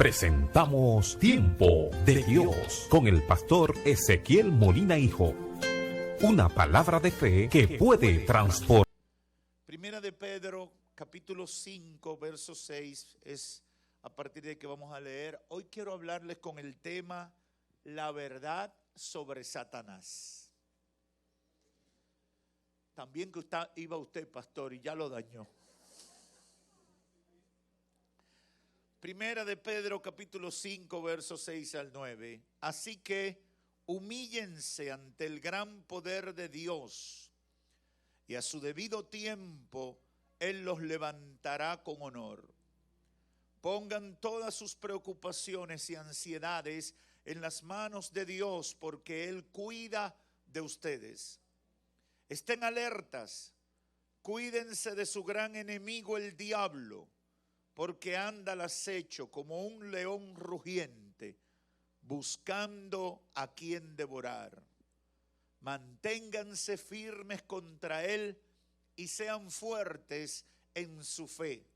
presentamos Tiempo de Dios con el pastor Ezequiel Molina Hijo. Una palabra de fe que puede transformar. Primera de Pedro, capítulo 5, verso 6, es a partir de que vamos a leer. Hoy quiero hablarles con el tema la verdad sobre Satanás. También que iba usted, pastor, y ya lo dañó. Primera de Pedro, capítulo 5, versos 6 al 9. Así que humíllense ante el gran poder de Dios, y a su debido tiempo Él los levantará con honor. Pongan todas sus preocupaciones y ansiedades en las manos de Dios, porque Él cuida de ustedes. Estén alertas, cuídense de su gran enemigo el diablo, porque anda al acecho como un león rugiente, buscando a quien devorar. Manténganse firmes contra él y sean fuertes en su fe.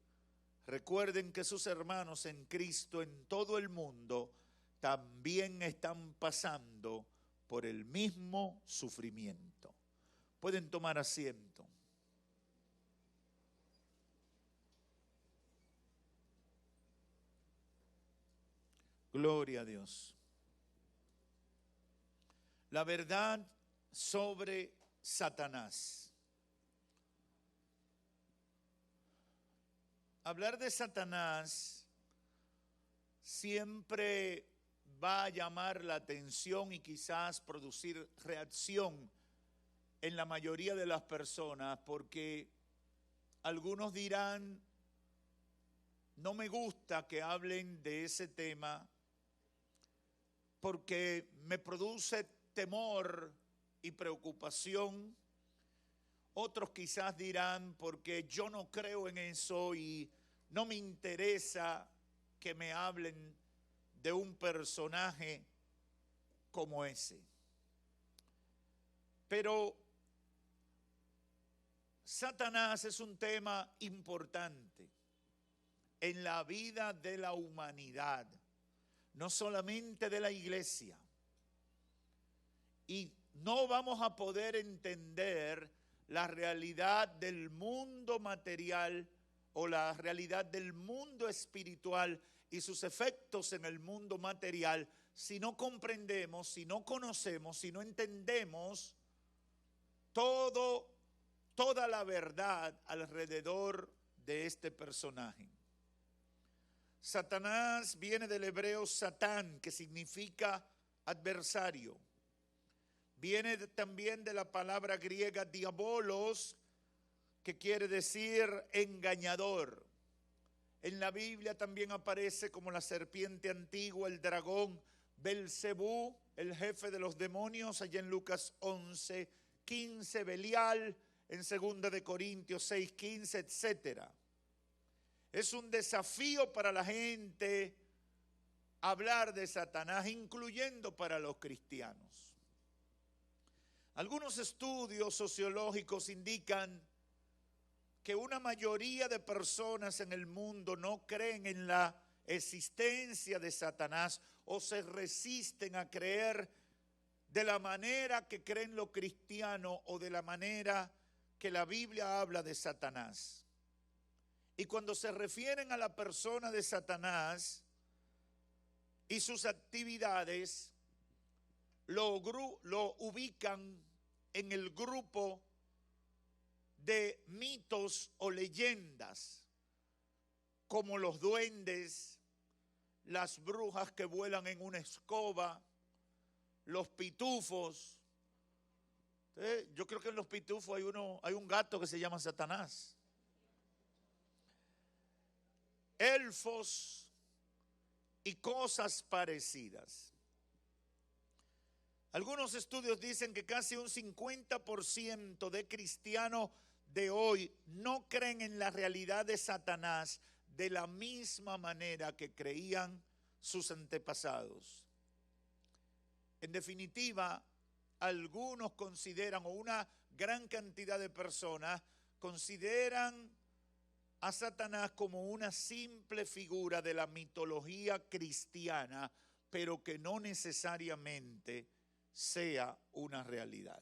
Recuerden que sus hermanos en Cristo en todo el mundo también están pasando por el mismo sufrimiento. Pueden tomar asiento. Gloria a Dios. La verdad sobre Satanás. Hablar de Satanás siempre va a llamar la atención y quizás producir reacción en la mayoría de las personas, porque algunos dirán, no me gusta que hablen de ese tema porque me produce temor y preocupación. Otros quizás dirán porque yo no creo en eso y no me interesa que me hablen de un personaje como ese. Pero Satanás es un tema importante en la vida de la humanidad, no solamente de la iglesia. Y no vamos a poder entender la realidad del mundo material o la realidad del mundo espiritual y sus efectos en el mundo material si no comprendemos, si no conocemos, si no entendemos toda la verdad alrededor de este personaje. Satanás viene del hebreo satán, que significa adversario. Viene también de la palabra griega diabolos, que quiere decir engañador. En la Biblia también aparece como la serpiente antigua, el dragón, Belcebú, el jefe de los demonios, allá en Lucas 11:15, Belial, en 2 de Corintios 6:15, etcétera. Es un desafío para la gente hablar de Satanás, incluyendo para los cristianos. Algunos estudios sociológicos indican que una mayoría de personas en el mundo no creen en la existencia de Satanás o se resisten a creer de la manera que creen los cristianos o de la manera que la Biblia habla de Satanás. Y cuando se refieren a la persona de Satanás y sus actividades, lo ubican en el grupo de mitos o leyendas, como los duendes, las brujas que vuelan en una escoba, los pitufos. Yo creo que en los pitufos hay un gato que se llama Satanás. Elfos y cosas parecidas. Algunos estudios dicen que casi un 50% de cristianos de hoy no creen en la realidad de Satanás de la misma manera que creían sus antepasados. En definitiva, algunos consideran, o una gran cantidad de personas consideran a Satanás como una simple figura de la mitología cristiana, pero que no necesariamente sea una realidad.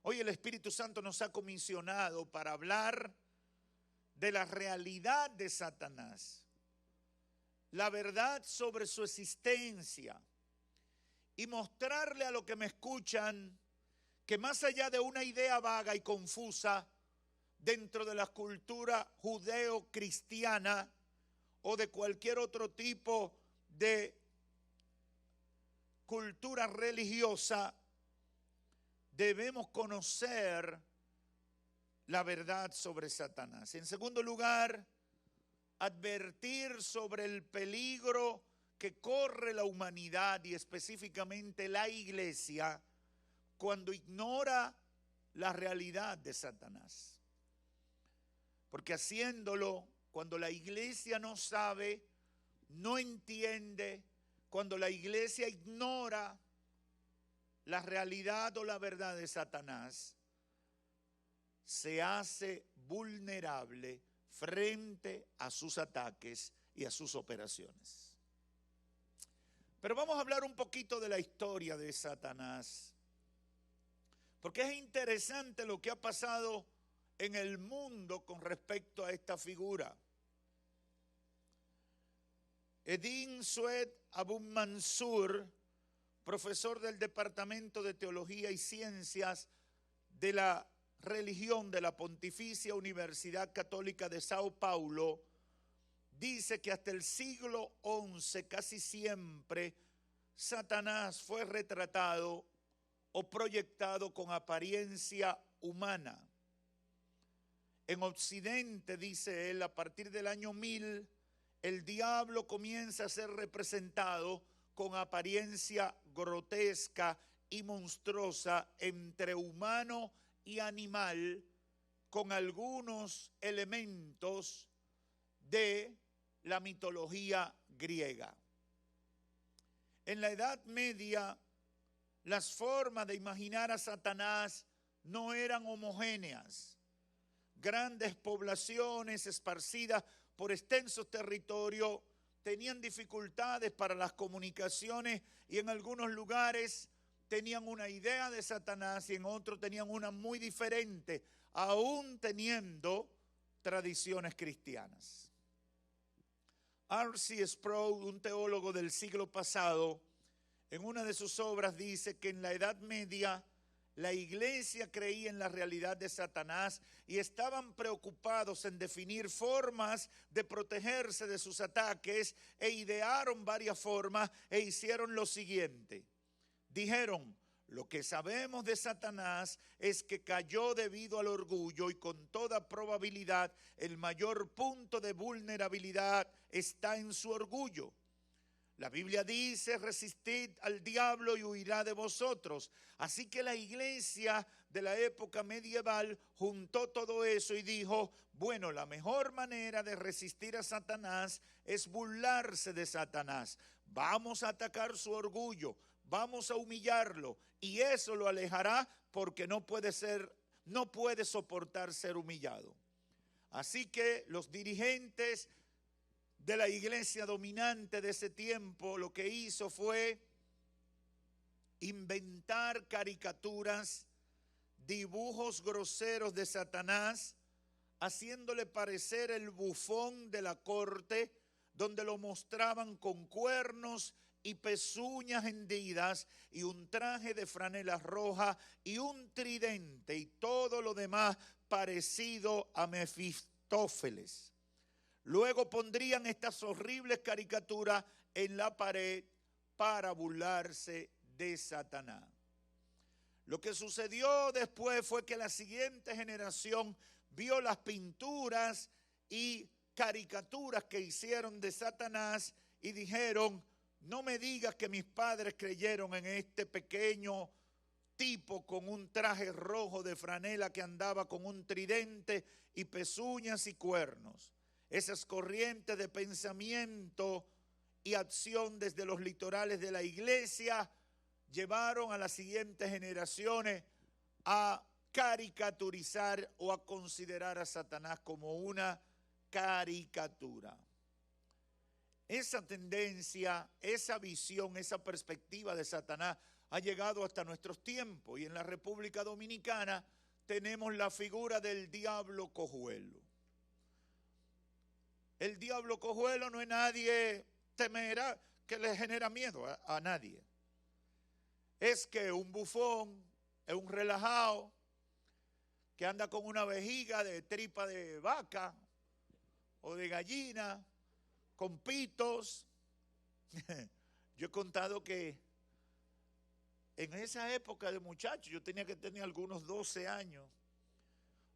Hoy el Espíritu Santo nos ha comisionado para hablar de la realidad de Satanás, la verdad sobre su existencia, y mostrarle a los que me escuchan que más allá de una idea vaga y confusa dentro de la cultura judeo-cristiana o de cualquier otro tipo de cultura religiosa, debemos conocer la verdad sobre Satanás. En segundo lugar, advertir sobre el peligro que corre la humanidad y específicamente la iglesia cuando ignora la realidad de Satanás. Porque haciéndolo, cuando la iglesia no sabe, no entiende, cuando la iglesia ignora la realidad o la verdad de Satanás, se hace vulnerable frente a sus ataques y a sus operaciones. Pero vamos a hablar un poquito de la historia de Satanás, porque es interesante lo que ha pasado en el mundo con respecto a esta figura. Eddin Sued Abu Mansur, profesor del Departamento de Teología y Ciencias de la Religión de la Pontificia Universidad Católica de Sao Paulo, dice que hasta el siglo XI casi siempre Satanás fue retratado o proyectado con apariencia humana. En Occidente, dice él, a partir del año 1000, el diablo comienza a ser representado con apariencia grotesca y monstruosa entre humano y animal, con algunos elementos de la mitología griega. En la Edad Media, las formas de imaginar a Satanás no eran homogéneas. Grandes poblaciones esparcidas por extensos territorios tenían dificultades para las comunicaciones y en algunos lugares tenían una idea de Satanás y en otros tenían una muy diferente, aún teniendo tradiciones cristianas. R.C. Sproul, un teólogo del siglo pasado, en una de sus obras dice que en la Edad Media la iglesia creía en la realidad de Satanás y estaban preocupados en definir formas de protegerse de sus ataques e idearon varias formas e hicieron lo siguiente. Dijeron, lo que sabemos de Satanás es que cayó debido al orgullo y con toda probabilidad el mayor punto de vulnerabilidad está en su orgullo. La Biblia dice, resistid al diablo y huirá de vosotros. Así que la iglesia de la época medieval juntó todo eso y dijo, bueno, la mejor manera de resistir a Satanás es burlarse de Satanás. Vamos a atacar su orgullo, vamos a humillarlo y eso lo alejará porque no puede soportar ser humillado. Así que los dirigentes de la iglesia dominante de ese tiempo lo que hizo fue inventar caricaturas, dibujos groseros de Satanás, haciéndole parecer el bufón de la corte, donde lo mostraban con cuernos y pezuñas hendidas y un traje de franela roja y un tridente y todo lo demás parecido a Mefistófeles. Luego pondrían estas horribles caricaturas en la pared para burlarse de Satanás. Lo que sucedió después fue que la siguiente generación vio las pinturas y caricaturas que hicieron de Satanás y dijeron, no me digas que mis padres creyeron en este pequeño tipo con un traje rojo de franela que andaba con un tridente y pezuñas y cuernos. Esas corrientes de pensamiento y acción desde los litorales de la iglesia llevaron a las siguientes generaciones a caricaturizar o a considerar a Satanás como una caricatura. Esa tendencia, esa visión, esa perspectiva de Satanás ha llegado hasta nuestros tiempos, y en la República Dominicana tenemos la figura del diablo cojuelo. El diablo cojuelo no es nadie temera que le genera miedo a nadie. Es que un bufón, es un relajado que anda con una vejiga de tripa de vaca o de gallina, con pitos. Yo he contado que en esa época de muchacho, yo tenía que tener algunos 12 años.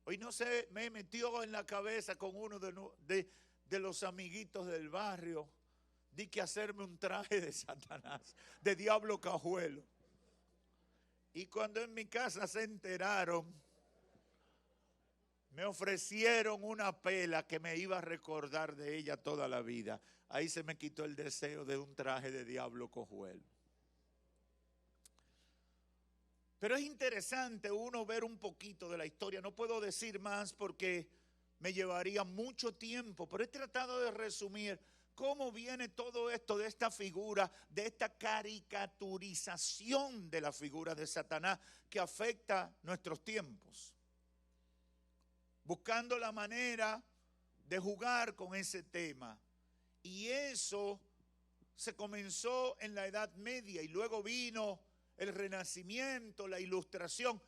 Hoy no sé, me metió en la cabeza con uno de los amiguitos del barrio, di que hacerme un traje de Satanás, de diablo cojuelo. Y cuando en mi casa se enteraron, me ofrecieron una pela que me iba a recordar de ella toda la vida. Ahí se me quitó el deseo de un traje de diablo cojuelo. Pero es interesante uno ver un poquito de la historia. No puedo decir más porque me llevaría mucho tiempo, pero he tratado de resumir cómo viene todo esto de esta figura, de esta caricaturización de la figura de Satanás que afecta nuestros tiempos. Buscando la manera de jugar con ese tema. Y eso se comenzó en la Edad Media y luego vino el Renacimiento, la Ilustración,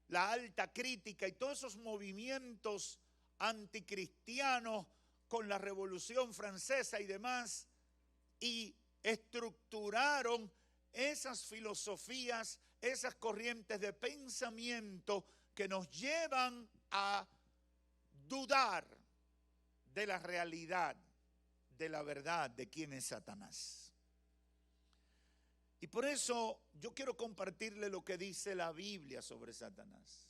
la Alta Crítica y todos esos movimientos anticristianos con la Revolución Francesa y demás, y estructuraron esas filosofías, esas corrientes de pensamiento que nos llevan a dudar de la realidad, de la verdad, de quién es Satanás. Y por eso yo quiero compartirle lo que dice la Biblia sobre Satanás.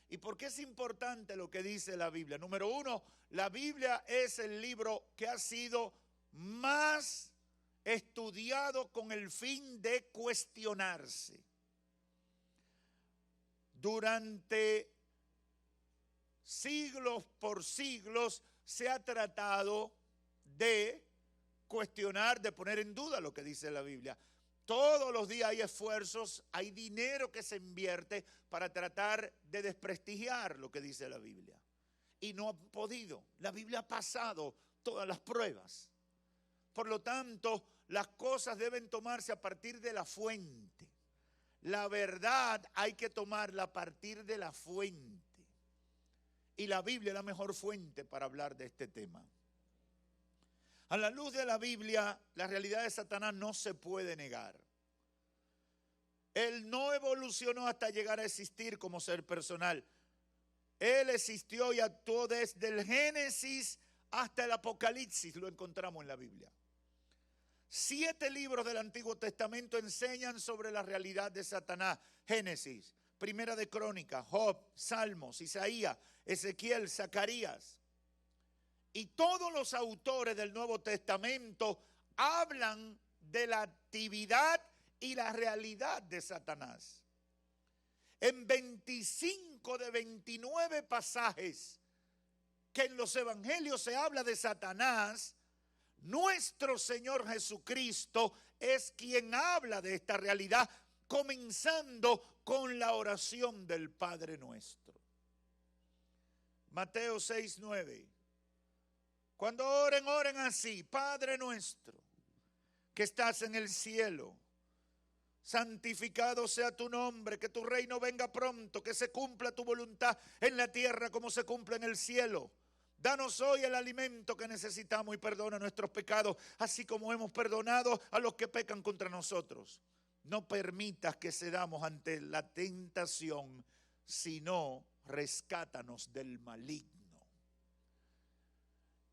¿Y por qué es importante lo que dice la Biblia? Número uno, la Biblia es el libro que ha sido más estudiado con el fin de cuestionarse. Durante siglos por siglos se ha tratado de cuestionar, de poner en duda lo que dice la Biblia. Todos los días hay esfuerzos, hay dinero que se invierte para tratar de desprestigiar lo que dice la Biblia. Y no han podido. La Biblia ha pasado todas las pruebas. Por lo tanto, las cosas deben tomarse a partir de la fuente. La verdad hay que tomarla a partir de la fuente. Y la Biblia es la mejor fuente para hablar de este tema. A la luz de la Biblia, la realidad de Satanás no se puede negar. Él no evolucionó hasta llegar a existir como ser personal. Él existió y actuó desde el Génesis hasta el Apocalipsis, lo encontramos en la Biblia. 7 libros del Antiguo Testamento enseñan sobre la realidad de Satanás. Génesis, Primera de Crónicas, Job, Salmos, Isaías, Ezequiel, Zacarías. Y todos los autores del Nuevo Testamento hablan de la actividad y la realidad de Satanás. En 25 de 29 pasajes que en los evangelios se habla de Satanás, nuestro Señor Jesucristo es quien habla de esta realidad, comenzando con la oración del Padre Nuestro. Mateo 6:9. Cuando oren, oren así: Padre nuestro, que estás en el cielo, santificado sea tu nombre, que tu reino venga pronto, que se cumpla tu voluntad en la tierra como se cumple en el cielo. Danos hoy el alimento que necesitamos y perdona nuestros pecados, así como hemos perdonado a los que pecan contra nosotros. No permitas que cedamos ante la tentación, sino rescátanos del maligno.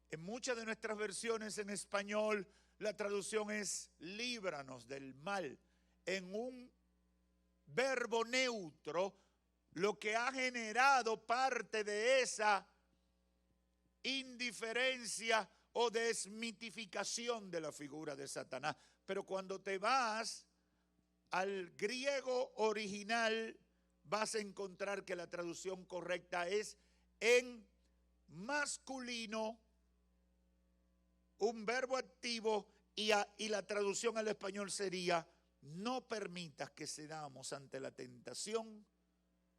En muchas de nuestras versiones en español, la traducción es líbranos del mal. En un verbo neutro, lo que ha generado parte de esa indiferencia o desmitificación de la figura de Satanás. Pero cuando te vas al griego original, vas a encontrar que la traducción correcta es en masculino, un verbo activo, y la traducción al español sería: no permitas que cedamos ante la tentación,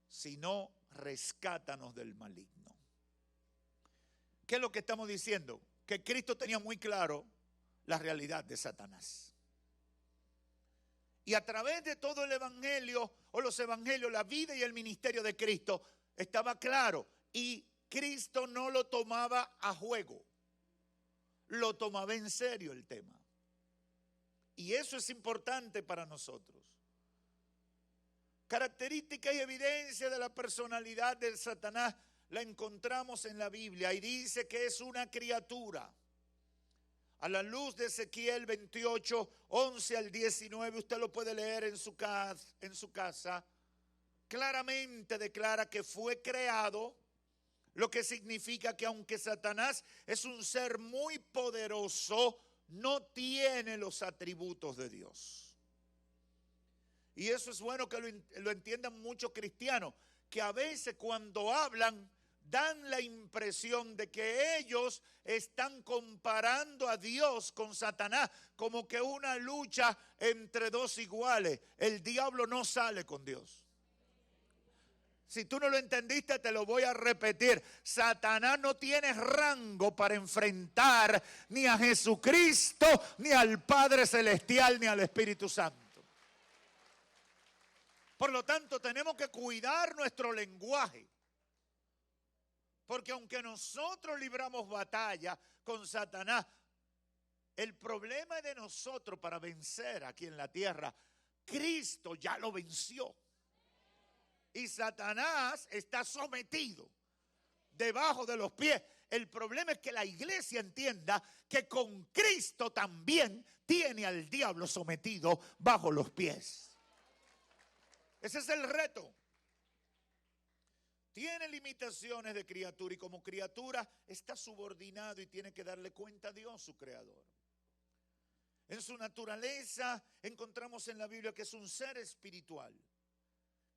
sino rescátanos del maligno. ¿Qué es lo que estamos diciendo? Que Cristo tenía muy claro la realidad de Satanás. Y a través de todo el evangelio, o los evangelios, la vida y el ministerio de Cristo, estaba claro. Y Cristo no lo tomaba a juego, lo tomaba en serio el tema. Y eso es importante para nosotros. Características y evidencia de la personalidad del Satanás la encontramos en la Biblia, y dice que es una criatura. A la luz de Ezequiel 28, 11 al 19, usted lo puede leer en su casa, claramente declara que fue creado, lo que significa que aunque Satanás es un ser muy poderoso, no tiene los atributos de Dios. Y eso es bueno que lo entiendan muchos cristianos, que a veces cuando hablan dan la impresión de que ellos están comparando a Dios con Satanás, como que una lucha entre dos iguales. El diablo no sale con Dios. Si tú no lo entendiste, te lo voy a repetir. Satanás no tiene rango para enfrentar ni a Jesucristo, ni al Padre Celestial, ni al Espíritu Santo. Por lo tanto, tenemos que cuidar nuestro lenguaje. Porque aunque nosotros libramos batalla con Satanás, el problema es de nosotros para vencer aquí en la tierra. Cristo ya lo venció. Y Satanás está sometido debajo de los pies. El problema es que la iglesia entienda que con Cristo también tiene al diablo sometido bajo los pies. Ese es el reto. Tiene limitaciones de criatura, y como criatura está subordinado y tiene que darle cuenta a Dios, su creador. En su naturaleza encontramos en la Biblia que es un ser espiritual,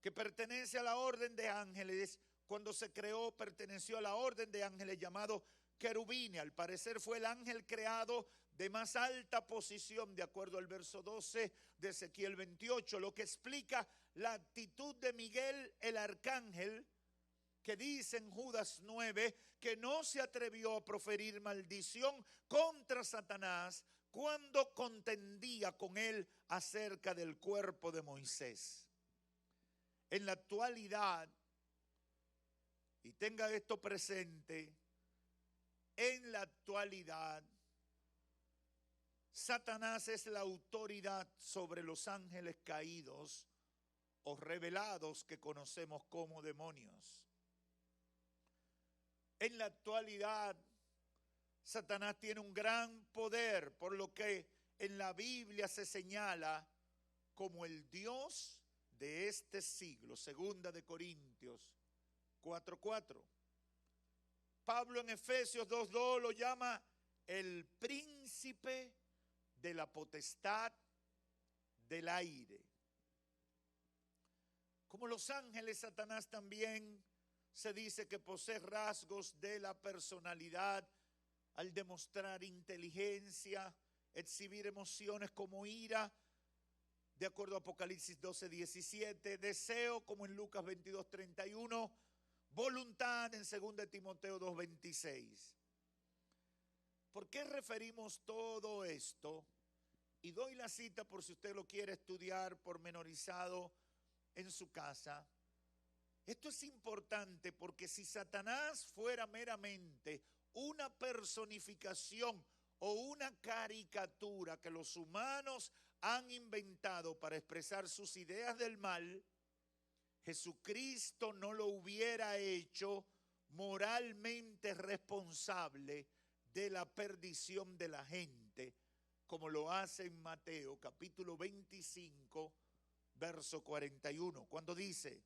que pertenece a la orden de ángeles. Cuando se creó, perteneció a la orden de ángeles llamado querubines. Al parecer fue el ángel creado de más alta posición, de acuerdo al verso 12 de Ezequiel 28, lo que explica la actitud de Miguel el arcángel, que dice en Judas 9 que no se atrevió a proferir maldición contra Satanás cuando contendía con él acerca del cuerpo de Moisés. En la actualidad, y tenga esto presente, en la actualidad, Satanás es la autoridad sobre los ángeles caídos o revelados que conocemos como demonios. En la actualidad, Satanás tiene un gran poder, por lo que en la Biblia se señala como el Dios de este siglo. Segunda de Corintios 4:4. Pablo en Efesios 2:2 lo llama el príncipe de la potestad del aire. Como los ángeles, Satanás también se dice que posee rasgos de la personalidad al demostrar inteligencia, exhibir emociones como ira, de acuerdo a Apocalipsis 12:17, deseo como en Lucas 22:31, voluntad en 2 Timoteo 2:26. ¿Por qué referimos todo esto? Y doy la cita por si usted lo quiere estudiar pormenorizado en su casa. Esto es importante porque si Satanás fuera meramente una personificación o una caricatura que los humanos han inventado para expresar sus ideas del mal, Jesucristo no lo hubiera hecho moralmente responsable de la perdición de la gente, como lo hace en Mateo capítulo 25, verso 41, cuando dice: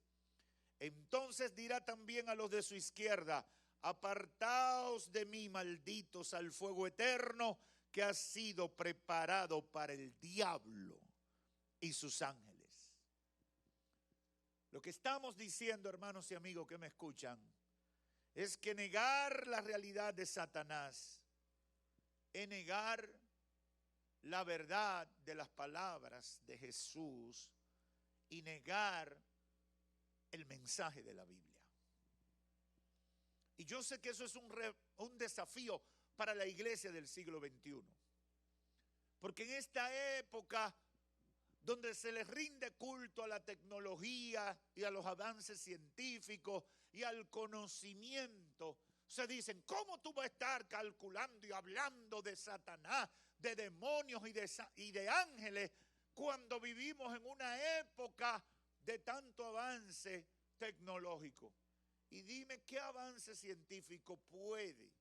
entonces dirá también a los de su izquierda, apartaos de mí, malditos, al fuego eterno que ha sido preparado para el diablo y sus ángeles. Lo que estamos diciendo, hermanos y amigos que me escuchan, es que negar la realidad de Satanás es negar la verdad de las palabras de Jesús y negar el mensaje de la Biblia. Y yo sé que eso es un desafío para la iglesia del siglo XXI. Porque en esta época donde se les rinde culto a la tecnología y a los avances científicos y al conocimiento, se dicen, ¿cómo tú vas a estar calculando y hablando de Satanás, de demonios y de ángeles cuando vivimos en una época de tanto avance tecnológico? Y dime, ¿qué avance científico puede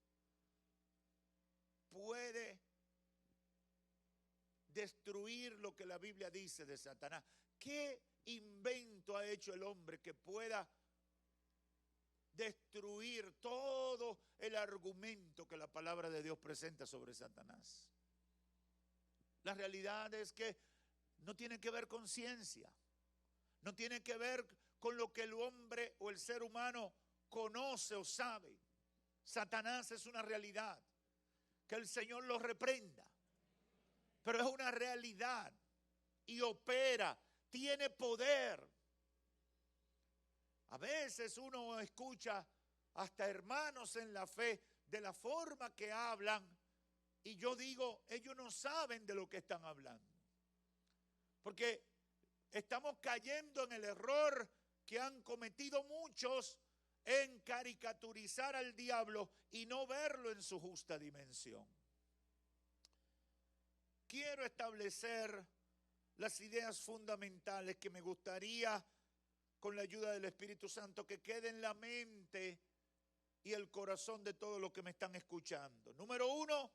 destruir lo que la Biblia dice de Satanás? ¿Qué invento ha hecho el hombre que pueda destruir todo el argumento que la palabra de Dios presenta sobre Satanás? La realidad es que no tiene que ver con ciencia, no tiene que ver con lo que el hombre o el ser humano conoce o sabe. Satanás es una realidad, que el Señor lo reprenda, pero es una realidad y opera, tiene poder. A veces uno escucha hasta hermanos en la fe de la forma que hablan y yo digo, ellos no saben de lo que están hablando. Porque estamos cayendo en el error que han cometido muchos en caricaturizar al diablo y no verlo en su justa dimensión. Quiero establecer las ideas fundamentales que me gustaría, con la ayuda del Espíritu Santo, que quede en la mente y el corazón de todos los que me están escuchando. Número 1,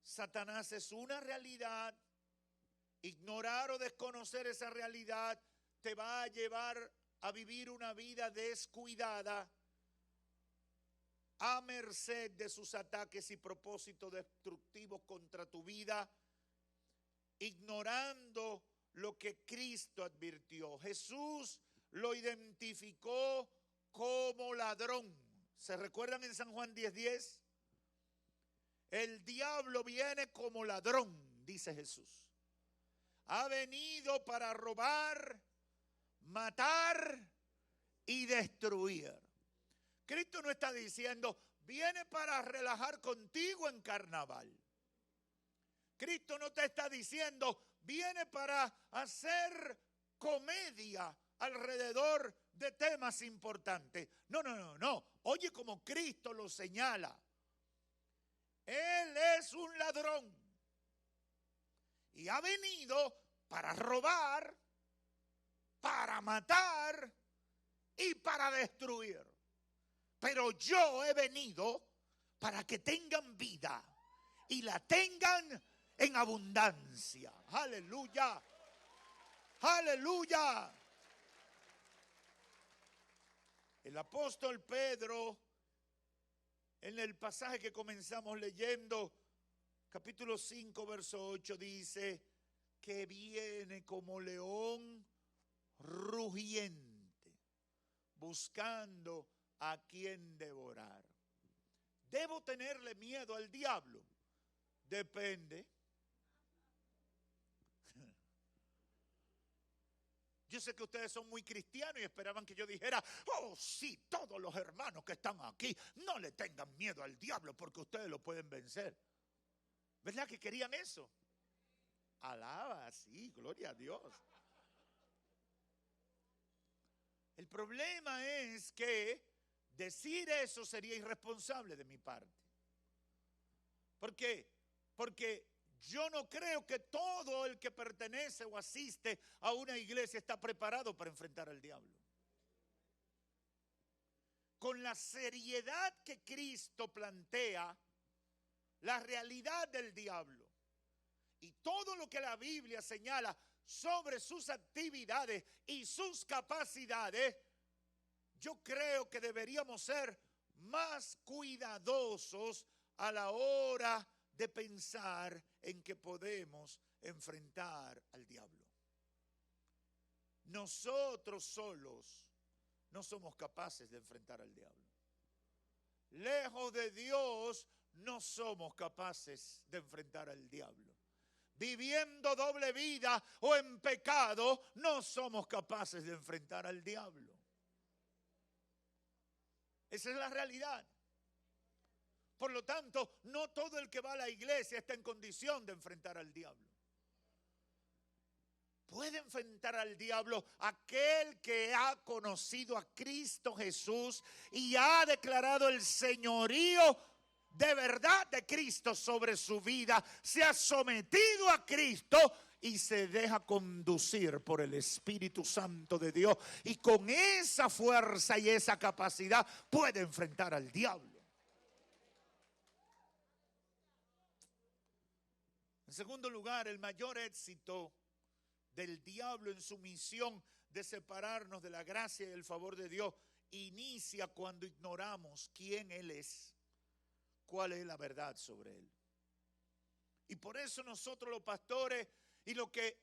Satanás es una realidad. Ignorar o desconocer esa realidad te va a llevar a vivir una vida descuidada, a merced de sus ataques y propósitos destructivos contra tu vida, ignorando lo que Cristo advirtió. Jesús lo identificó como ladrón. ¿Se recuerdan en San Juan 10:10? El diablo viene como ladrón, dice Jesús. Ha venido para robar, matar y destruir. Cristo no está diciendo, viene para relajar contigo en carnaval. Cristo no te está diciendo, viene para hacer comedia alrededor de temas importantes. No. Oye como Cristo lo señala. Él es un ladrón. Y ha venido para robar, para matar y para destruir. Pero yo he venido para que tengan vida y la tengan en abundancia. Aleluya. Aleluya. El apóstol Pedro, en el pasaje que comenzamos leyendo, capítulo 5, verso 8, dice que viene como león rugiente, buscando a quien devorar. ¿Debo tenerle miedo al diablo? Depende. Yo sé que ustedes son muy cristianos y esperaban que yo dijera, oh sí, todos los hermanos que están aquí, no le tengan miedo al diablo porque ustedes lo pueden vencer. ¿Verdad que querían eso? Alaba, sí, gloria a Dios. El problema es que decir eso sería irresponsable de mi parte. ¿Por qué? Porque yo no creo que todo el que pertenece o asiste a una iglesia está preparado para enfrentar al diablo. Con la seriedad que Cristo plantea la realidad del diablo y todo lo que la Biblia señala sobre sus actividades y sus capacidades, yo creo que deberíamos ser más cuidadosos a la hora de pensar en que podemos enfrentar al diablo. nosotros solos no somos capaces de enfrentar al diablo. Lejos de Dios no somos capaces de enfrentar al diablo. Viviendo doble vida o en pecado, no somos capaces de enfrentar al diablo. Esa es la realidad. Por lo tanto, no todo el que va a la iglesia está en condición de enfrentar al diablo. Puede enfrentar al diablo aquel que ha conocido a Cristo Jesús y ha declarado el señorío de verdad de Cristo sobre su vida, se ha sometido a Cristo y se deja conducir por el Espíritu Santo de Dios, y con esa fuerza y esa capacidad puede enfrentar al diablo. En segundo lugar, el mayor éxito del diablo en su misión de separarnos de la gracia y el favor de Dios inicia cuando ignoramos quién Él es, cuál es la verdad sobre Él. Y por eso nosotros los pastores y los que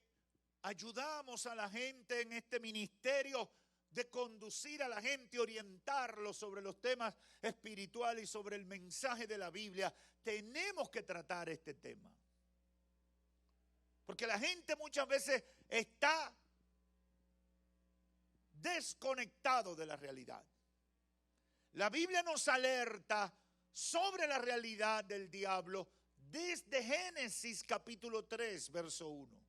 ayudamos a la gente en este ministerio de conducir a la gente, orientarlo sobre los temas espirituales y sobre el mensaje de la Biblia, tenemos que tratar este tema. Porque la gente muchas veces está desconectado de la realidad. La Biblia nos alerta sobre la realidad del diablo desde Génesis capítulo 3, verso 1.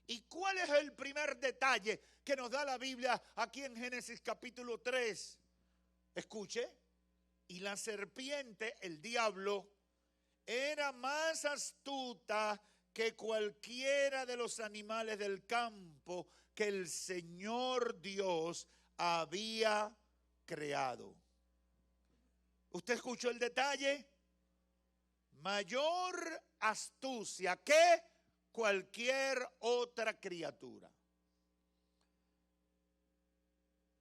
¿Y cuál es el primer detalle que nos da la Biblia aquí en Génesis capítulo 3? Escuche, y la serpiente, el diablo, era más astuta que cualquiera de los animales del campo que el Señor Dios había creado. ¿Usted escuchó el detalle? Mayor astucia que cualquier otra criatura.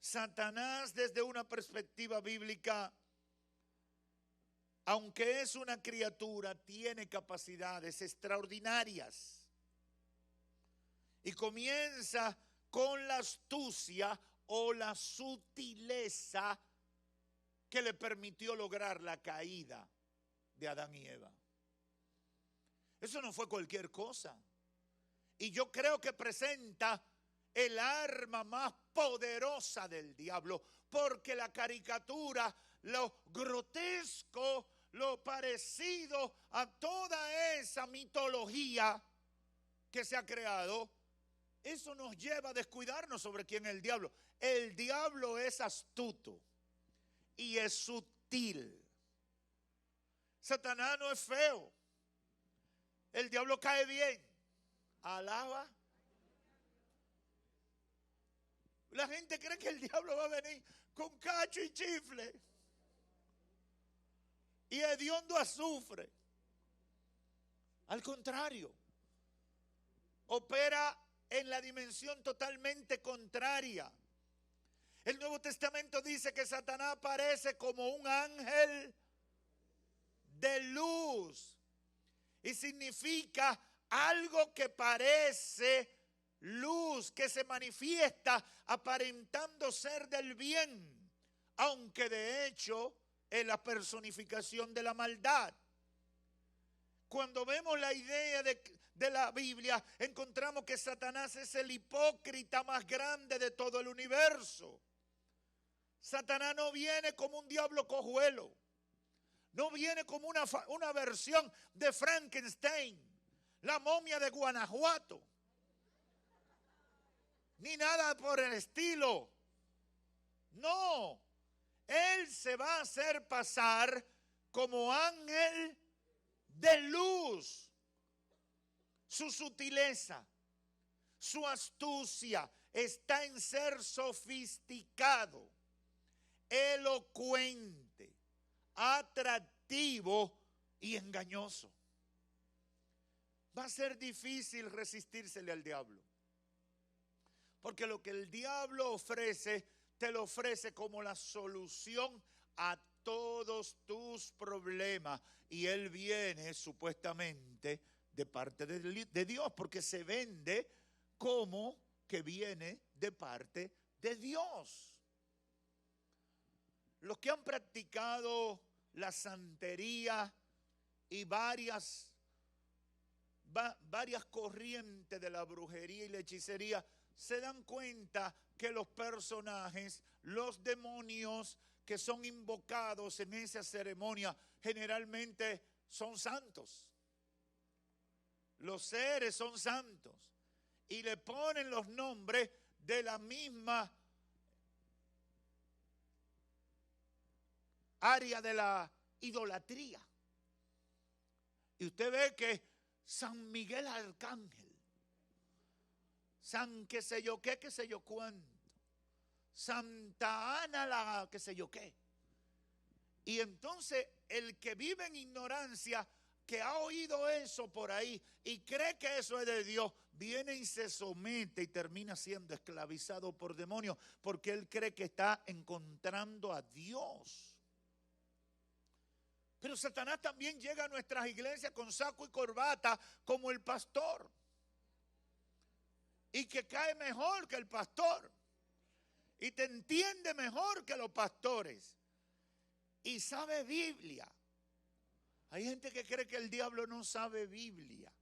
Satanás, desde una perspectiva bíblica, aunque es una criatura, tiene capacidades extraordinarias. Y comienza con la astucia o la sutileza que le permitió lograr la caída de Adán y Eva. Eso no fue cualquier cosa. Y yo creo que presenta el arma más poderosa del diablo, porque la caricatura, lo grotesco, lo parecido a toda esa mitología que se ha creado, eso nos lleva a descuidarnos sobre quién es el diablo. El diablo es astuto y es sutil. Satanás no es feo. El diablo cae bien. Alaba. La gente cree que el diablo va a venir con cacho y chifle y hediondo azufre. Al contrario, opera en la dimensión totalmente contraria. El Nuevo Testamento dice que Satanás aparece como un ángel de luz y significa algo que parece luz, que se manifiesta aparentando ser del bien, aunque de hecho es la personificación de la maldad. Cuando vemos la idea de la Biblia, encontramos que Satanás es el hipócrita más grande de todo el universo. Satanás no viene como un diablo cojuelo, no viene como una versión de Frankenstein, la momia de Guanajuato, ni nada por el estilo. No, él se va a hacer pasar como ángel de luz. Su sutileza, su astucia está en ser sofisticado, elocuente, atractivo y engañoso. Va a ser difícil resistírsele al diablo, porque lo que el diablo ofrece, te lo ofrece como la solución a todos tus problemas, y él viene supuestamente de parte de Dios, porque se vende como que viene de parte de Dios. Los que han practicado la santería y varias corrientes de la brujería y la hechicería, se dan cuenta que los personajes, los demonios que son invocados en esa ceremonia, generalmente son santos. Los seres son santos. Y le ponen los nombres de la misma área de la idolatría. Y usted ve que San Miguel Arcángel, San qué sé yo qué, qué sé yo cuánto, Santa Ana la qué sé yo qué. Y entonces el que vive en ignorancia, que ha oído eso por ahí y cree que eso es de Dios, viene y se somete y termina siendo esclavizado por demonios, porque él cree que está encontrando a Dios. Pero Satanás también llega a nuestras iglesias con saco y corbata como el pastor, y que cae mejor que el pastor y te entiende mejor que los pastores y sabe Biblia. Hay gente que cree que el diablo no sabe Biblia.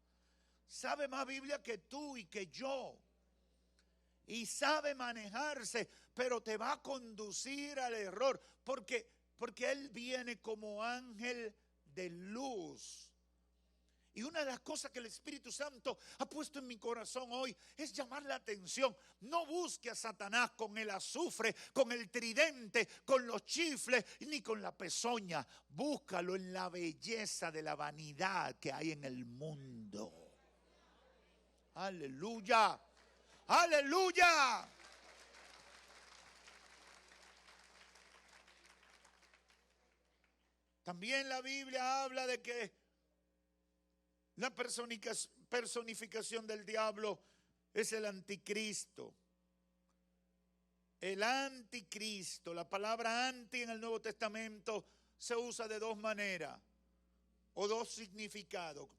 Sabe más Biblia que tú y que yo. Y sabe manejarse, pero te va a conducir al error. Porque él viene como ángel de luz. Y una de las cosas que el Espíritu Santo ha puesto en mi corazón hoy es llamar la atención. No busque a Satanás con el azufre, con el tridente, con los chifles, ni con la pezoña. Búscalo en la belleza de la vanidad que hay en el mundo. Aleluya, aleluya. También la Biblia habla de que la personificación del diablo es el anticristo. El anticristo, la palabra anti en el Nuevo Testamento se usa de dos maneras o dos significados.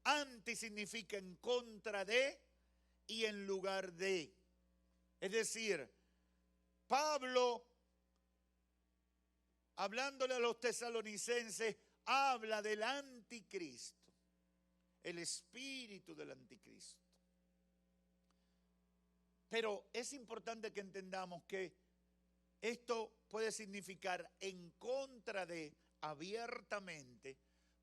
Anti significa en contra de y en lugar de. Es decir, Pablo, hablándole a los tesalonicenses, habla del anticristo. El espíritu del anticristo. Pero es importante que entendamos que esto puede significar en contra de, abiertamente,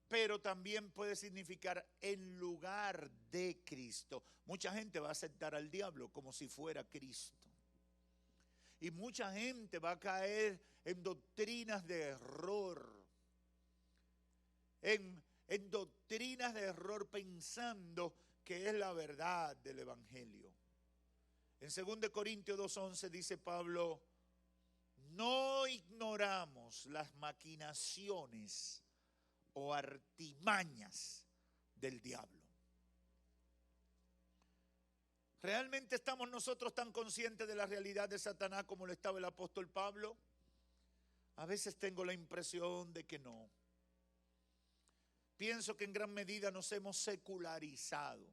pero también puede significar en lugar de Cristo. Mucha gente va a aceptar al diablo como si fuera Cristo. Y mucha gente va a caer en doctrinas de error. En doctrinas de error pensando que es la verdad del Evangelio. En 2 Corintios 2:11 dice Pablo, no ignoramos las maquinaciones o artimañas del diablo. ¿Realmente estamos nosotros tan conscientes de la realidad de Satanás como lo estaba el apóstol Pablo? A veces tengo la impresión de que no. Pienso que en gran medida nos hemos secularizado.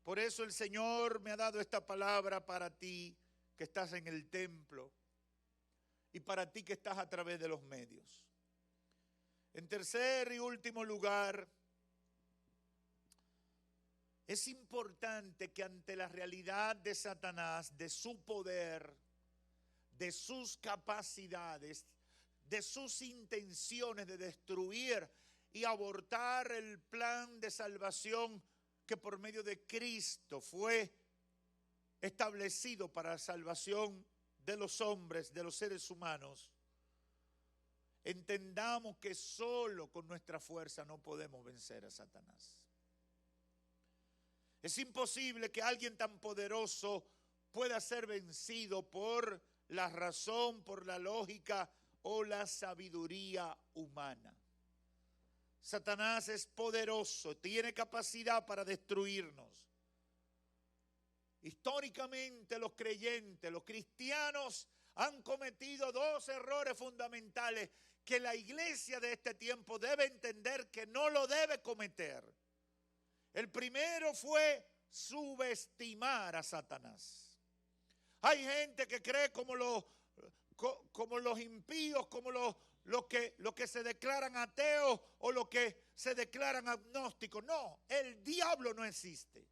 Por eso el Señor me ha dado esta palabra para ti que estás en el templo y para ti que estás a través de los medios. En tercer y último lugar, es importante que ante la realidad de Satanás, de su poder, de sus capacidades, de sus intenciones de destruir y abortar el plan de salvación que por medio de Cristo fue establecido para la salvación de los hombres, de los seres humanos, entendamos que solo con nuestra fuerza no podemos vencer a Satanás. Es imposible que alguien tan poderoso pueda ser vencido por la razón, por la lógica o la sabiduría humana. Satanás es poderoso, tiene capacidad para destruirnos. Históricamente los creyentes, los cristianos han cometido dos errores fundamentales que la iglesia de este tiempo debe entender que no lo debe cometer. El primero fue subestimar a Satanás. Hay gente que cree como los impíos, como los que se declaran ateos o los que se declaran agnósticos. No, el diablo no existe.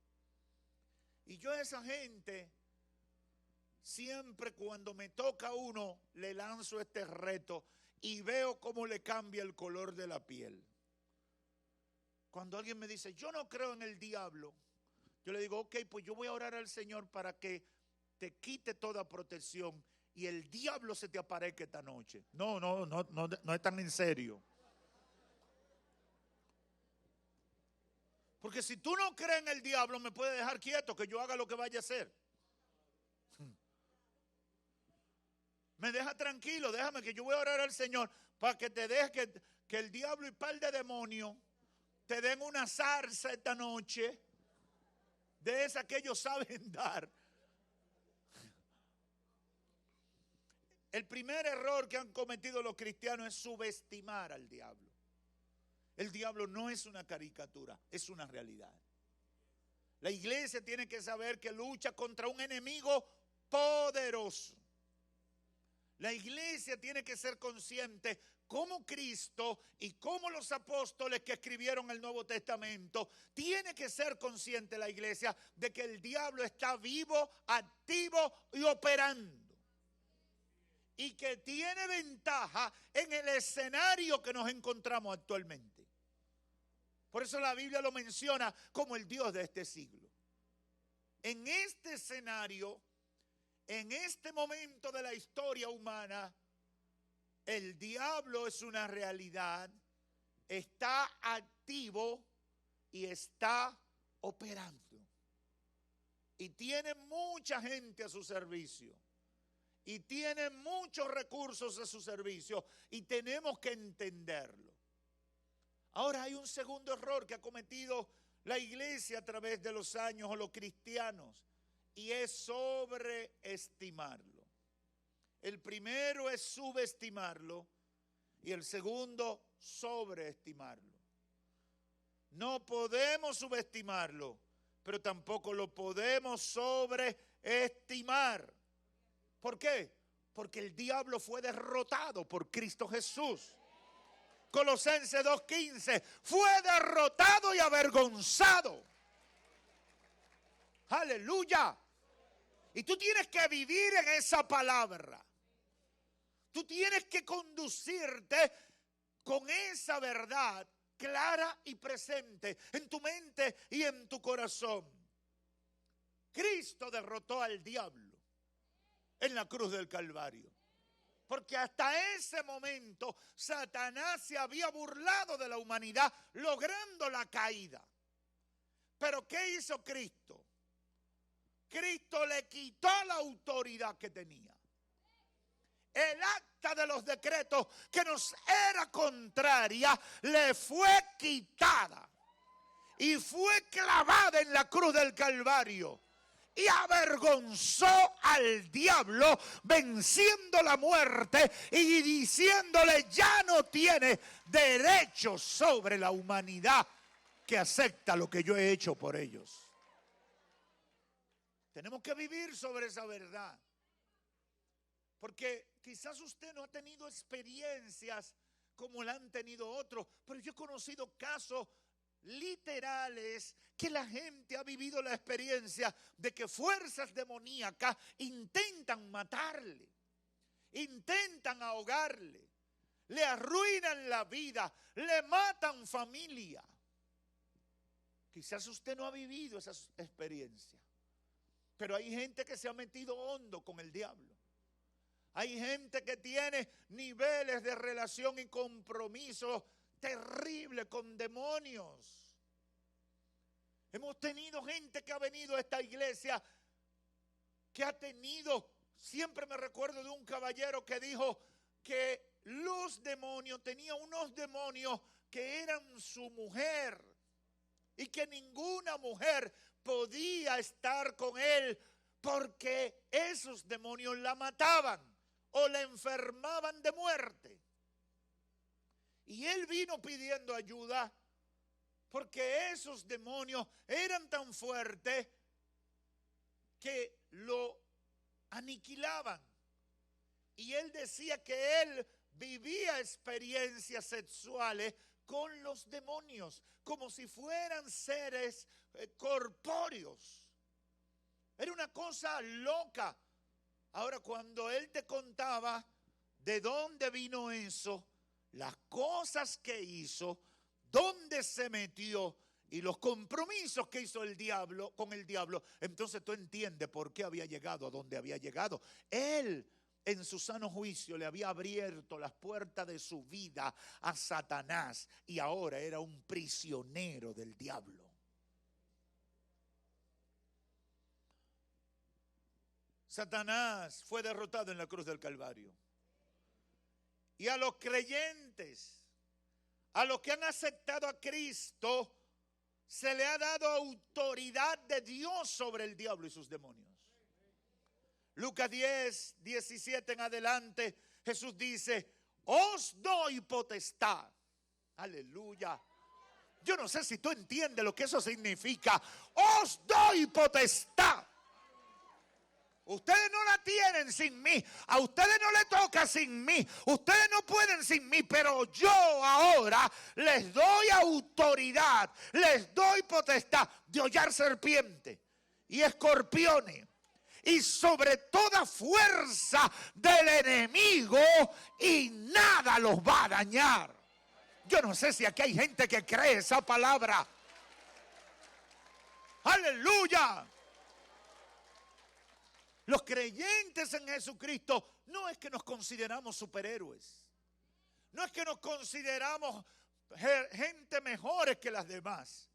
Y yo a esa gente, siempre cuando me toca a uno, le lanzo este reto y veo cómo le cambia el color de la piel. Cuando alguien me dice, yo no creo en el diablo, yo le digo, ok, pues yo voy a orar al Señor para que te quite toda protección y el diablo se te aparezca esta noche. No es tan en serio. Porque si tú no crees en el diablo, me puedes dejar quieto, que yo haga lo que vaya a hacer. Me deja tranquilo, déjame que yo voy a orar al Señor para que te deje que el diablo y par de demonios te den una zarza esta noche, de esa que ellos saben dar. El primer error que han cometido los cristianos es subestimar al diablo. El diablo no es una caricatura, es una realidad. La iglesia tiene que saber que lucha contra un enemigo poderoso. La iglesia tiene que ser consciente como Cristo y como los apóstoles que escribieron el Nuevo Testamento, tiene que ser consciente la iglesia de que el diablo está vivo, activo y operando. Y que tiene ventaja en el escenario que nos encontramos actualmente. Por eso la Biblia lo menciona como el Dios de este siglo. En este escenario, en este momento de la historia humana, el diablo es una realidad, está activo y está operando. Y tiene mucha gente a su servicio. Y tiene muchos recursos a su servicio. Y tenemos que entenderlo. Ahora hay un segundo error que ha cometido la iglesia a través de los años o los cristianos. Y es sobreestimarlo. El primero es subestimarlo y el segundo sobreestimarlo. No podemos subestimarlo, pero tampoco lo podemos sobreestimar. ¿Por qué? Porque el diablo fue derrotado por Cristo Jesús. Colosenses 2:15, fue derrotado y avergonzado. Aleluya. Y tú tienes que vivir en esa palabra. Tú tienes que conducirte con esa verdad clara y presente en tu mente y en tu corazón. Cristo derrotó al diablo en la cruz del Calvario. Porque hasta ese momento Satanás se había burlado de la humanidad, logrando la caída. Pero ¿qué hizo Cristo? Cristo le quitó la autoridad que tenía. El acta de los decretos que nos era contraria le fue quitada y fue clavada en la cruz del Calvario y avergonzó al diablo, venciendo la muerte y diciéndole: ya no tiene derecho sobre la humanidad que acepta lo que yo he hecho por ellos. Tenemos que vivir sobre esa verdad. Porque quizás usted no ha tenido experiencias como la han tenido otros, pero yo he conocido casos literales que la gente ha vivido la experiencia de que fuerzas demoníacas intentan matarle, intentan ahogarle, le arruinan la vida, le matan familia. Quizás usted no ha vivido esas experiencias, pero hay gente que se ha metido hondo con el diablo. Hay gente que tiene niveles de relación y compromiso terribles con demonios. Hemos tenido gente que ha venido a esta iglesia que ha tenido, siempre me recuerdo de un caballero que dijo que los demonios, tenía unos demonios que eran su mujer y que ninguna mujer podía estar con él porque esos demonios la mataban o la enfermaban de muerte. Y él vino pidiendo ayuda porque esos demonios eran tan fuertes que lo aniquilaban. Y él decía que él vivía experiencias sexuales con los demonios, como si fueran seres corpóreos. Era una cosa loca. Ahora, cuando él te contaba de dónde vino eso, las cosas que hizo, dónde se metió y los compromisos que hizo el diablo con el diablo, entonces tú entiendes por qué había llegado a donde había llegado. Él, en su sano juicio, le había abierto las puertas de su vida a Satanás y ahora era un prisionero del diablo. Satanás fue derrotado en la cruz del Calvario. Y a los creyentes, a los que han aceptado a Cristo, se le ha dado autoridad de Dios sobre el diablo y sus demonios. Lucas 10, 17 en adelante, Jesús dice, os doy potestad. Aleluya. Yo no sé si tú entiendes lo que eso significa. Os doy potestad. Ustedes no la tienen sin mí. A ustedes no les toca sin mí. Ustedes no pueden sin mí. Pero yo ahora les doy autoridad. Les doy potestad de hollar serpientes y escorpiones. Y sobre toda fuerza del enemigo. Y nada los va a dañar. Yo no sé si aquí hay gente que cree esa palabra. Aleluya. Los creyentes en Jesucristo no es que nos consideramos superhéroes. No es que nos consideramos gente mejores que las demás.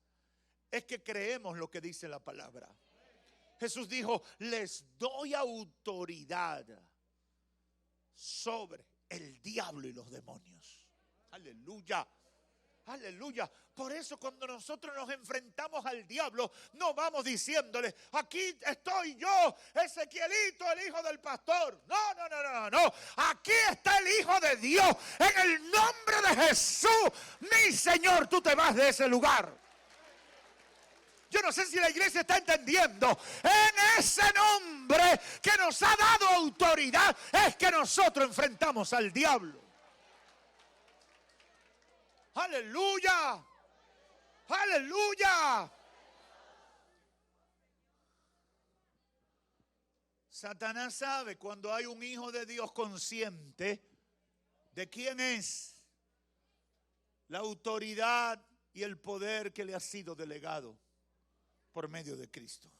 Es que creemos lo que dice la palabra. Jesús dijo, les doy autoridad sobre el diablo y los demonios. Aleluya. Aleluya. Por eso cuando nosotros nos enfrentamos al diablo, no vamos diciéndole, aquí estoy yo, Ezequielito, el hijo del pastor. No. Aquí está el Hijo de Dios. En el nombre de Jesús, mi Señor, tú te vas de ese lugar. Yo no sé si la iglesia está entendiendo. En ese nombre que nos ha dado autoridad es que nosotros enfrentamos al diablo. Aleluya. Aleluya. Satanás sabe cuando hay un hijo de Dios consciente de quién es la autoridad y el poder que le ha sido delegado por medio de Cristo.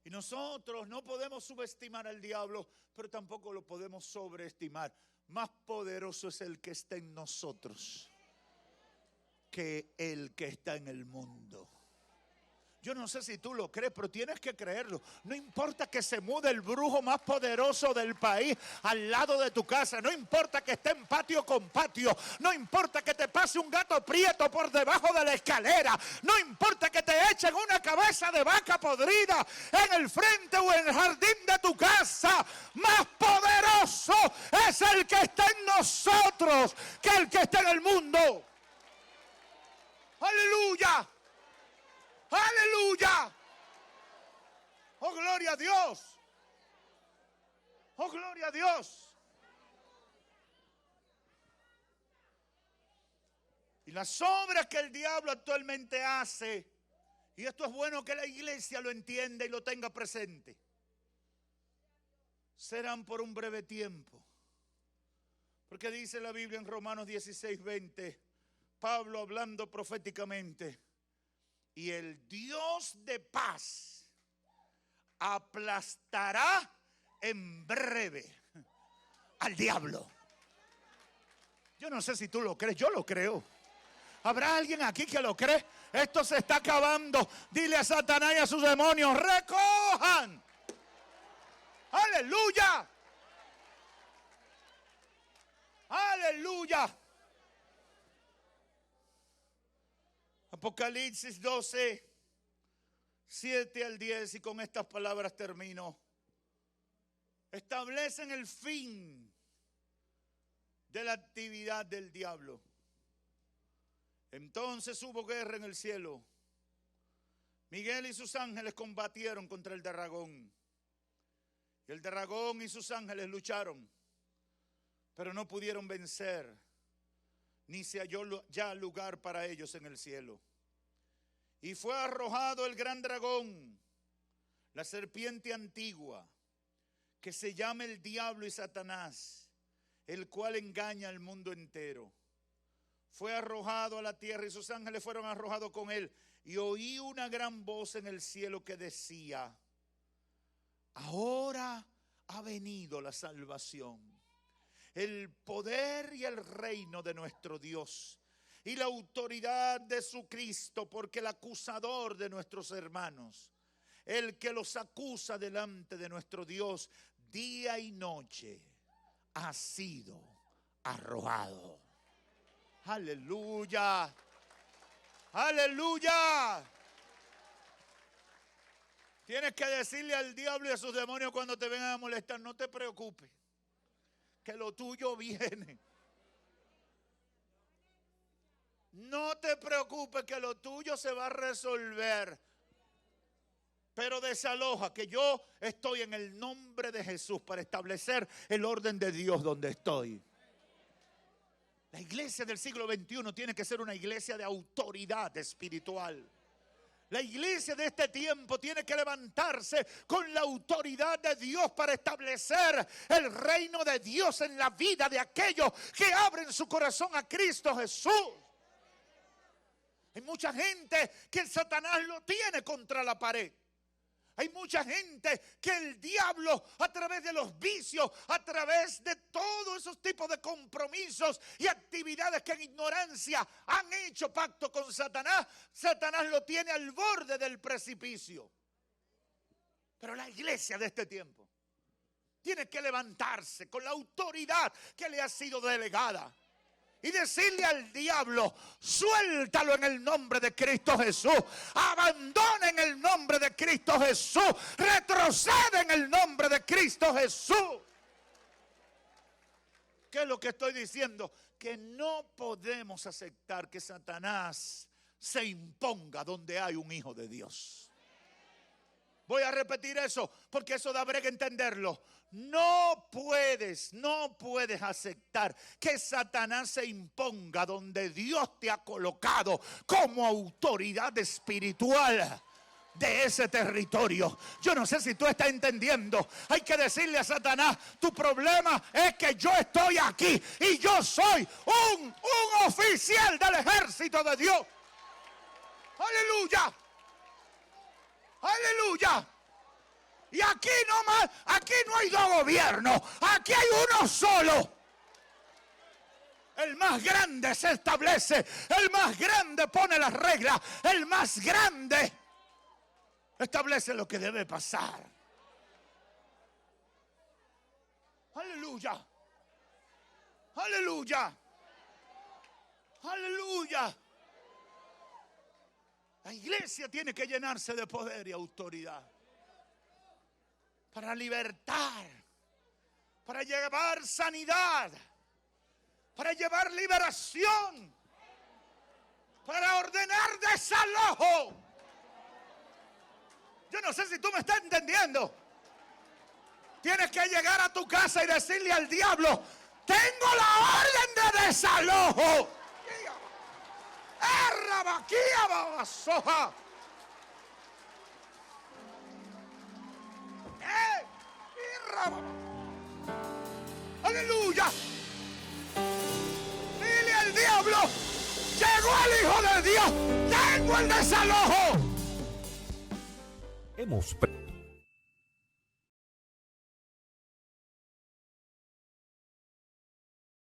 Y nosotros no podemos subestimar al diablo, pero tampoco lo podemos sobreestimar. Más poderoso es el que está en nosotros que el que está en el mundo. Yo no sé si tú lo crees, pero tienes que creerlo. No importa que se mude el brujo más poderoso del país al lado de tu casa. No importa que esté en patio con patio. No importa que te pase un gato prieto por debajo de la escalera. No importa que te echen una cabeza de vaca podrida en el frente o en el jardín de tu casa. Más poderoso es el que está en nosotros que el que está en el mundo. Aleluya. Aleluya. Oh, gloria a Dios. Oh, gloria a Dios. Y las obras que el diablo actualmente hace, y esto es bueno que la iglesia lo entienda y lo tenga presente, serán por un breve tiempo. Porque dice la Biblia en Romanos 16:20, Pablo hablando proféticamente, y el Dios de paz aplastará en breve al diablo. Yo no sé si tú lo crees, yo lo creo. ¿Habrá alguien aquí que lo cree? Esto se está acabando. Dile a Satanás y a sus demonios, recojan. Aleluya. Aleluya. Apocalipsis 12, 7 al 10, y con estas palabras termino. Establecen el fin de la actividad del diablo. Entonces hubo guerra en el cielo. Miguel y sus ángeles combatieron contra el dragón. Y el dragón y sus ángeles lucharon, pero no pudieron vencer, ni se halló ya lugar para ellos en el cielo. Y fue arrojado el gran dragón, la serpiente antigua, que se llama el diablo y Satanás, el cual engaña al mundo entero. Fue arrojado a la tierra y sus ángeles fueron arrojados con él. Y oí una gran voz en el cielo que decía: ahora ha venido la salvación, el poder y el reino de nuestro Dios y la autoridad de su Cristo, porque el acusador de nuestros hermanos, el que los acusa delante de nuestro Dios día y noche, ha sido arrojado. Aleluya. Aleluya. Tienes que decirle al diablo y a sus demonios cuando te vengan a molestar: no te preocupes, que lo tuyo viene. No te preocupes, que lo tuyo se va a resolver. Pero desaloja, que yo estoy en el nombre de Jesús para establecer el orden de Dios donde estoy. La iglesia del siglo XXI tiene que ser una iglesia de autoridad espiritual. La iglesia de este tiempo tiene que levantarse con la autoridad de Dios para establecer el reino de Dios en la vida de aquellos que abren su corazón a Cristo Jesús. Hay mucha gente que Satanás lo tiene contra la pared. Hay mucha gente que el diablo, a través de los vicios, a través de todos esos tipos de compromisos y actividades que en ignorancia han hecho pacto con Satanás, Satanás lo tiene al borde del precipicio. Pero la iglesia de este tiempo tiene que levantarse con la autoridad que le ha sido delegada y decirle al diablo: suéltalo en el nombre de Cristo Jesús, abandona en el nombre de Cristo Jesús, retrocede en el nombre de Cristo Jesús. ¿Qué es lo que estoy diciendo? Que no podemos aceptar que Satanás se imponga donde hay un hijo de Dios. Voy a repetir eso porque eso da brega entenderlo. No puedes aceptar que Satanás se imponga donde Dios te ha colocado como autoridad espiritual de ese territorio. Yo no sé si tú estás entendiendo. Hay que decirle a Satanás: tu problema es que yo estoy aquí y yo soy un oficial del ejército de Dios. Aleluya. Aleluya. Y aquí no hay dos gobiernos, aquí hay uno solo. El más grande se establece, el más grande pone las reglas, el más grande establece lo que debe pasar. Aleluya. Aleluya. Aleluya. La iglesia tiene que llenarse de poder y autoridad para libertar, para llevar sanidad, para llevar liberación, para ordenar desalojo. Yo no sé si tú me estás entendiendo. Tienes que llegar a tu casa y decirle al diablo: tengo la orden de desalojo. Aleluya. Dile al diablo: llegó el Hijo de Dios, tengo el desalojo. Hemos